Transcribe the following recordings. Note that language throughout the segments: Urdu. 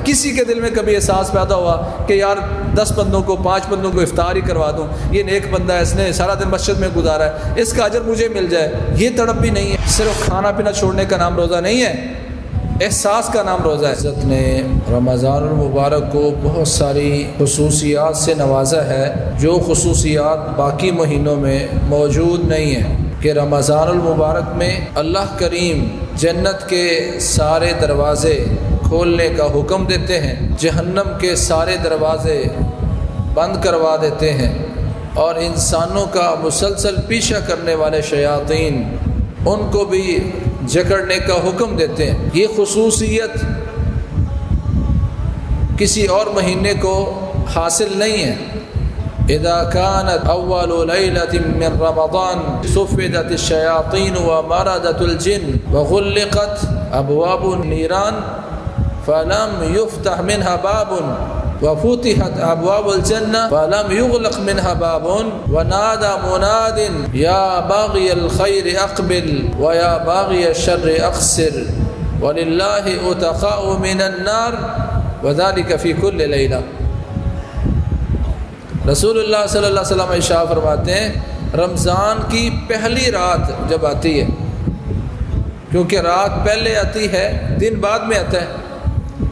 کسی کے دل میں کبھی احساس پیدا ہوا کہ یار 10 بندوں کو 5 بندوں کو افطار ہی کروا دوں، یہ نیک بندہ ہے، اس نے سارا دن مسجد میں گزارا ہے، اس کا اجر مجھے مل جائے، یہ تڑپ بھی نہیں ہے۔ صرف کھانا پینا چھوڑنے کا نام روزہ نہیں ہے، احساس کا نام روزہ ہے۔ حضرت نے رمضان المبارک کو بہت ساری خصوصیات سے نوازا ہے جو خصوصیات باقی مہینوں میں موجود نہیں ہیں، کہ رمضان المبارک میں اللہ کریم جنت کے سارے دروازے کھولنے کا حکم دیتے ہیں، جہنم کے سارے دروازے بند کروا دیتے ہیں، اور انسانوں کا مسلسل پیچھا کرنے والے شیاطین ان کو بھی جکڑنے کا حکم دیتے ہیں۔ یہ خصوصیت کسی اور مہینے کو حاصل نہیں ہے۔ اذا كانت اول ليلة من رمضان صفدت الشياطين ومردت الجن وغلقت ابواب النيران فلم يفتح منها باب وفتحت ابواب الجنة فلم يغلق منها باب ونادى مناد يا باغي الخير اقبل ويا باغي الشر اقصر ولله اتقاء من النار وذلك في كل ليلة۔ رسول اللہ صلی اللہ علیہ وسلم ارشاد فرماتے ہیں رمضان کی پہلی رات جب آتی ہے، کیونکہ رات پہلے آتی ہے دن بعد میں آتا ہے،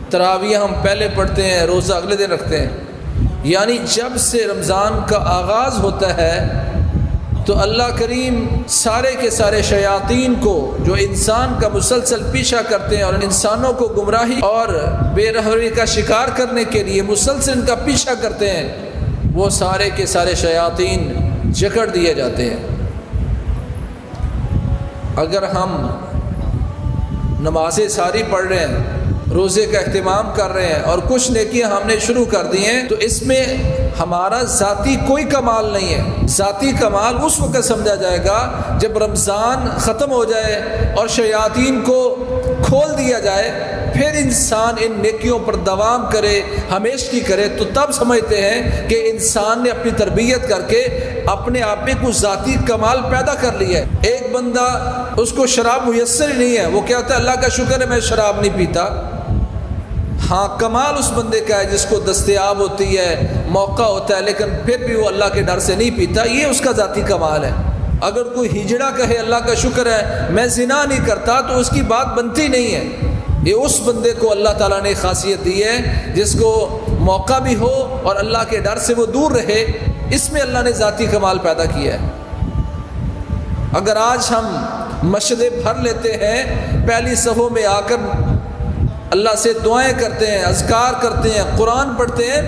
تراویح ہم پہلے پڑھتے ہیں، روزہ اگلے دن رکھتے ہیں، یعنی جب سے رمضان کا آغاز ہوتا ہے تو اللہ کریم سارے کے سارے شیاطین کو جو انسان کا مسلسل پیچھا کرتے ہیں اور انسانوں کو گمراہی اور بے رہبری کا شکار کرنے کے لیے مسلسل ان کا پیچھا کرتے ہیں، وہ سارے کے سارے شیاطین جکڑ دیے جاتے ہیں۔ اگر ہم نمازیں ساری پڑھ رہے ہیں، روزے کا اہتمام کر رہے ہیں اور کچھ نیکیاں ہم نے شروع کر دی ہیں، تو اس میں ہمارا ذاتی کوئی کمال نہیں ہے۔ ذاتی کمال اس وقت سمجھا جائے گا جب رمضان ختم ہو جائے اور شیاطین کو کھول دیا جائے، پھر انسان ان نیکیوں پر دوام کرے، ہمیشگی کرے، تو تب سمجھتے ہیں کہ انسان نے اپنی تربیت کر کے اپنے آپ میں کچھ ذاتی کمال پیدا کر لیا ہے۔ ایک بندہ اس کو شراب میسر ہی نہیں ہے، وہ کہتا ہے اللہ کا شکر ہے میں شراب نہیں پیتا۔ ہاں کمال اس بندے کا ہے جس کو دستیاب ہوتی ہے، موقع ہوتا ہے، لیکن پھر بھی وہ اللہ کے ڈر سے نہیں پیتا، یہ اس کا ذاتی کمال ہے۔ اگر کوئی ہجڑا کہے اللہ کا شکر ہے میں زنا نہیں کرتا، تو اس کی بات بنتی نہیں ہے۔ یہ اس بندے کو اللہ تعالیٰ نے خاصیت دی ہے جس کو موقع بھی ہو اور اللہ کے ڈر سے وہ دور رہے، اس میں اللہ نے ذاتی کمال پیدا کیا ہے۔ اگر آج ہم مسجدیں بھر لیتے ہیں، پہلی صفوں میں آ کر اللہ سے دعائیں کرتے ہیں، اذکار کرتے ہیں، قرآن پڑھتے ہیں،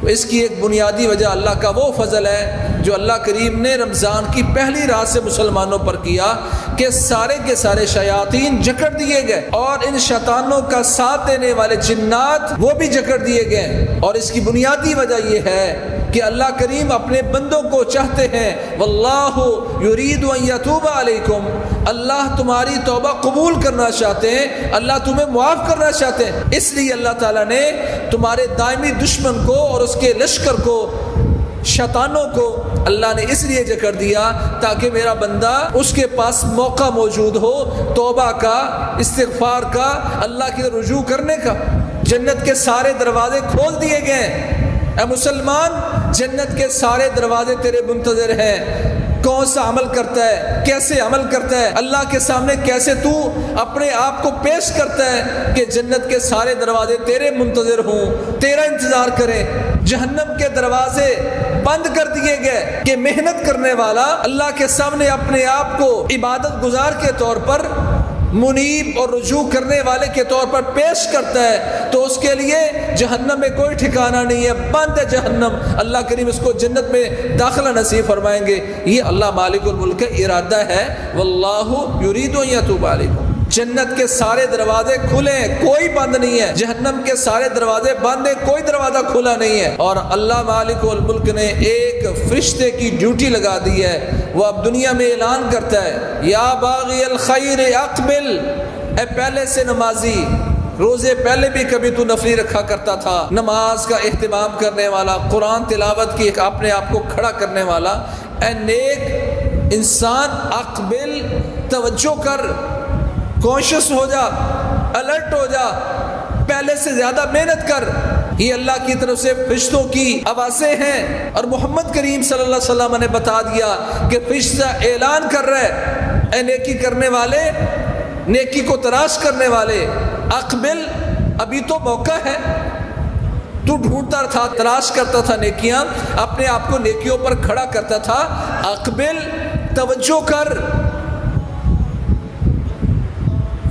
تو اس کی ایک بنیادی وجہ اللہ کا وہ فضل ہے جو اللہ کریم نے رمضان کی پہلی رات سے مسلمانوں پر کیا کہ سارے کے سارے شیاطین جکڑ دیے گئے، اور ان شیطانوں کا ساتھ دینے والے جنات وہ بھی جکڑ دیے گئے۔ اور اس کی بنیادی وجہ یہ ہے کہ اللہ کریم اپنے بندوں کو چاہتے ہیں، واللہ یرید ان یتوب علیکم، اللہ تمہاری توبہ قبول کرنا چاہتے ہیں، اللہ تمہیں معاف کرنا چاہتے ہیں۔ اس لیے اللہ تعالیٰ نے تمہارے دائمی دشمن کو اور اس کے لشکر کو، شیطانوں کو اللہ نے اس لیے جکڑ دیا تاکہ میرا بندہ اس کے پاس موقع موجود ہو توبہ کا، استغفار کا، اللہ کی رجوع کرنے کا۔ جنت کے سارے دروازے کھول دیے گئے، اے مسلمان جنت کے سارے دروازے تیرے منتظر ہیں۔ کون سا عمل کرتا ہے، کیسے عمل کرتا ہے، اللہ کے سامنے کیسے تو اپنے آپ کو پیش کرتا ہے کہ جنت کے سارے دروازے تیرے منتظر ہوں، تیرا انتظار کریں۔ جہنم کے دروازے بند کر دیے گئے کہ محنت کرنے والا اللہ کے سامنے اپنے آپ کو عبادت گزار کے طور پر، منیب اور رجوع کرنے والے کے طور پر پیش کرتا ہے، تو اس کے لیے جہنم میں کوئی ٹھکانہ نہیں ہے، بند ہے جہنم۔ اللہ کریم اس کو جنت میں داخلہ نصیب فرمائیں گے۔ یہ اللہ مالک الملک کا ارادہ ہے، واللہ یرید ان یتوب علیکم۔ جنت کے سارے دروازے کھلے ہیں، کوئی بند نہیں ہے۔ جہنم کے سارے دروازے بند ہیں، کوئی دروازہ کھلا نہیں ہے۔ اور اللہ مالک الملک نے ایک فرشتے کی ڈیوٹی لگا دی ہے، وہ اب دنیا میں اعلان کرتا ہے، یا باغی الخیر اقبل، اے پہلے سے نمازی، روزے پہلے بھی کبھی تو نفلی رکھا کرتا تھا، نماز کا اہتمام کرنے والا، قرآن تلاوت کی اپنے آپ کو کھڑا کرنے والا، اے نیک انسان اقبل، توجہ کر، کانشس ہو جا، الرٹ ہو جا، پہلے سے زیادہ محنت کر۔ یہ اللہ کی طرف سے فرشتوں کی آوازیں ہیں، اور محمد کریم صلی اللہ علیہ وسلم نے بتا دیا کہ فرشتہ اعلان کر رہا ہے، اے نیکی کرنے والے، نیکی کو تلاش کرنے والے، اقبل، ابھی تو موقع ہے، تو ڈھونڈتا تھا، تلاش کرتا تھا نیکیاں، اپنے آپ کو نیکیوں پر کھڑا کرتا تھا، اقبل، توجہ کر،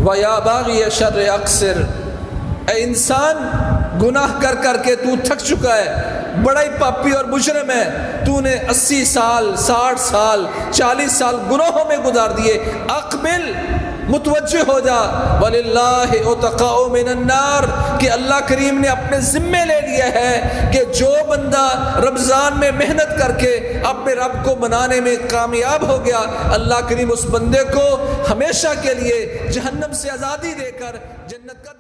وَيَا بَاغِيَ الشَّرِّ أَقْصِرْ، اے انسان گناہ کر کر کے تو تھک چکا ہے، بڑا ہی پاپی اور مجرم ہے، تو نے 80 سال 60 سال 40 سال گناہوں میں گزار دیے، اقبل، متوجہ ہو جا، وَلِلَّهِ عُتَقَاءُ مِنَ النَّارِ، کہ اللہ کریم نے اپنے ذمے لے لیا ہے کہ جو بندہ رمضان میں محنت کر کے اپنے رب کو منانے میں کامیاب ہو گیا، اللہ کریم اس بندے کو ہمیشہ کے لیے جہنم سے آزادی دے کر جنت کا